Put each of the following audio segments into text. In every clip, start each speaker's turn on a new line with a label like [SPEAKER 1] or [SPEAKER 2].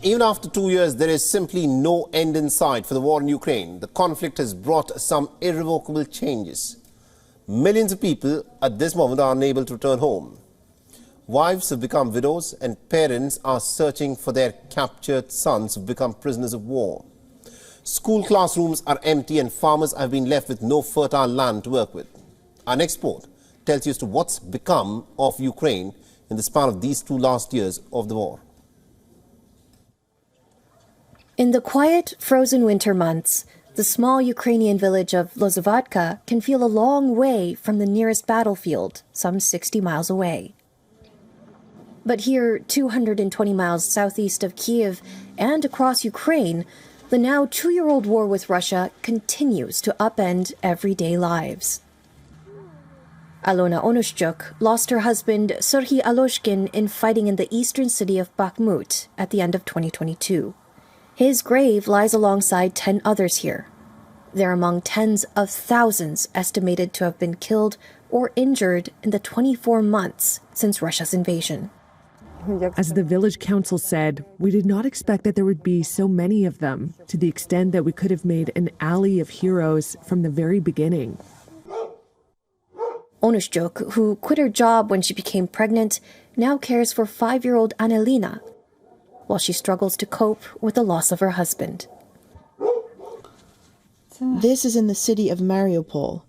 [SPEAKER 1] Even after 2 years, there is simply no end in sight for the war in Ukraine. The conflict has brought some irrevocable changes. Millions of people at this moment are unable to return home. Wives have become widows and parents are searching for their captured sons who've become prisoners of war. School classrooms are empty and farmers have been left with no fertile land to work with. Our next report tells you as to what's become of Ukraine in the span of these 2 last years of the war.
[SPEAKER 2] In the quiet, frozen winter months, the small Ukrainian village of Lozovadka can feel a long way from the nearest battlefield, some 60 miles away. But here, 220 miles southeast of Kyiv and across Ukraine, the now 2-year-old war with Russia continues to upend everyday lives. Alona Onushchuk lost her husband Serhiy Aloshkin in fighting in the eastern city of Bakhmut at the end of 2022. His grave lies alongside 10 others here. They're among tens of thousands estimated to have been killed or injured in the 24 months since Russia's invasion.
[SPEAKER 3] As the village council said, we did not expect that there would be so many of them, to the extent that we could have made an alley of heroes from the very beginning.
[SPEAKER 2] Onushchuk, who quit her job when she became pregnant, now cares for 5-year-old Annelina, while she struggles to cope with the loss of her husband.
[SPEAKER 4] This is in the city of Mariupol.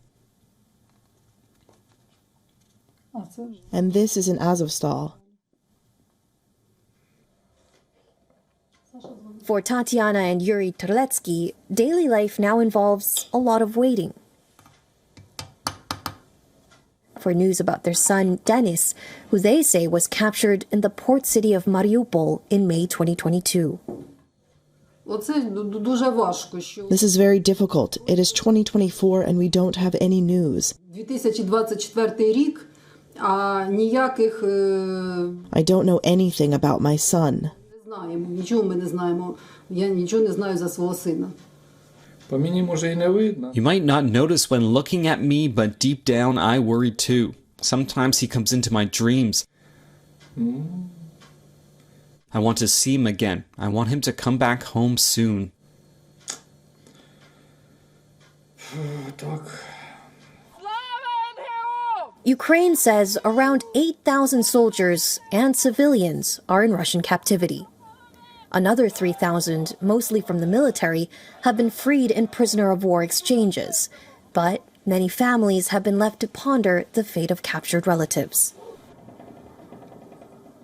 [SPEAKER 4] And this is in Azovstal.
[SPEAKER 2] For Tatiana and Yuri Terletsky, daily life now involves a lot of waiting. For news about their son, Denis, who they say was captured in the port city of Mariupol in May 2022.
[SPEAKER 4] This is very difficult. It is 2024 and we don't have any news. I don't know anything about my son.
[SPEAKER 5] You might not notice when looking at me, but deep down I worry too. Sometimes he comes into my dreams. I want to see him again. I want him to come back home soon.
[SPEAKER 2] Ukraine says around 8,000 soldiers and civilians are in Russian captivity. Another 3,000, mostly from the military, have been freed in prisoner of war exchanges, but many families have been left to ponder the fate of captured relatives.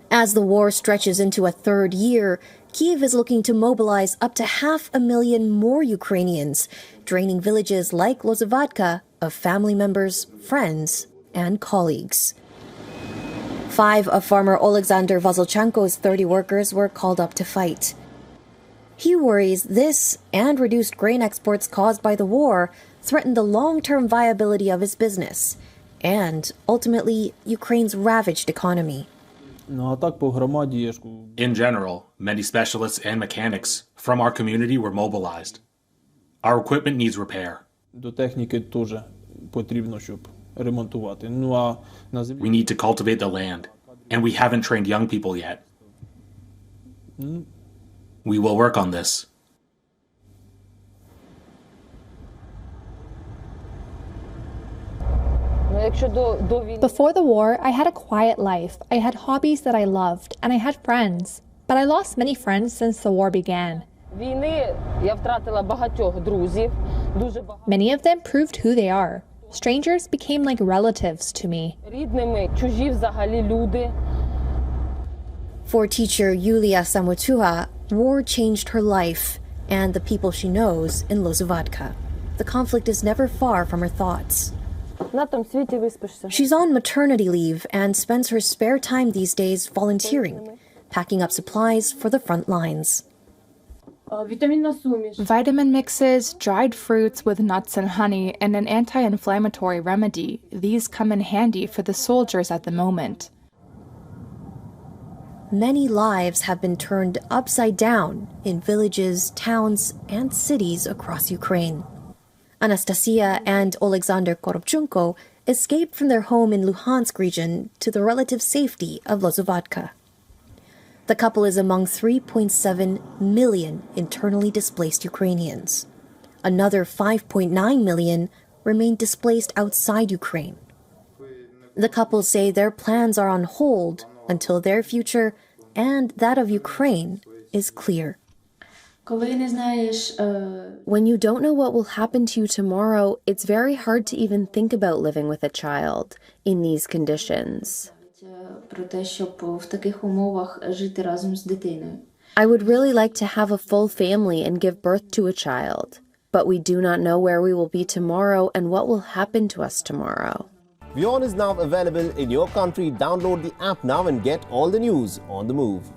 [SPEAKER 2] As the war stretches into a 3rd year, Kyiv is looking to mobilize up to 500,000 more Ukrainians, draining villages like Lozovadka of family members, friends, and colleagues. 5 of farmer Alexander Vazolchenko's 30 workers were called up to fight. He worries this and reduced grain exports caused by the war threaten the long-term viability of his business and, ultimately, Ukraine's ravaged economy.
[SPEAKER 6] In general, many specialists and mechanics from our community were mobilized. Our equipment needs repair. We need to cultivate the land, and we haven't trained young people yet. We will work on this.
[SPEAKER 7] Before the war, I had a quiet life. I had hobbies that I loved, and I had friends. But I lost many friends since the war began. Many of them proved who they are. Strangers became like relatives to me.
[SPEAKER 2] For teacher Yulia Samotuha, war changed her life and the people she knows in Lozovadka. The conflict is never far from her thoughts. She's on maternity leave and spends her spare time these days volunteering, packing up supplies for the front lines.
[SPEAKER 8] Vitamin mixes, dried fruits with nuts and honey, and an anti-inflammatory remedy. These come in handy for the soldiers at the moment.
[SPEAKER 2] Many lives have been turned upside down in villages, towns, and cities across Ukraine. Anastasia and Alexander Korobchunko escaped from their home in Luhansk region to the relative safety of Lozovadka. The couple is among 3.7 million internally displaced Ukrainians. Another 5.9 million remain displaced outside Ukraine. The couple say their plans are on hold until their future and that of Ukraine is clear.
[SPEAKER 9] When you don't know what will happen to you tomorrow, it's very hard to even think about living with a child in these conditions. I would really like to have a full family and give birth to a child, but we do not know where we will be tomorrow and what will happen to us tomorrow.
[SPEAKER 1] WION is now available in your country. Download the app now and get all the news on the move.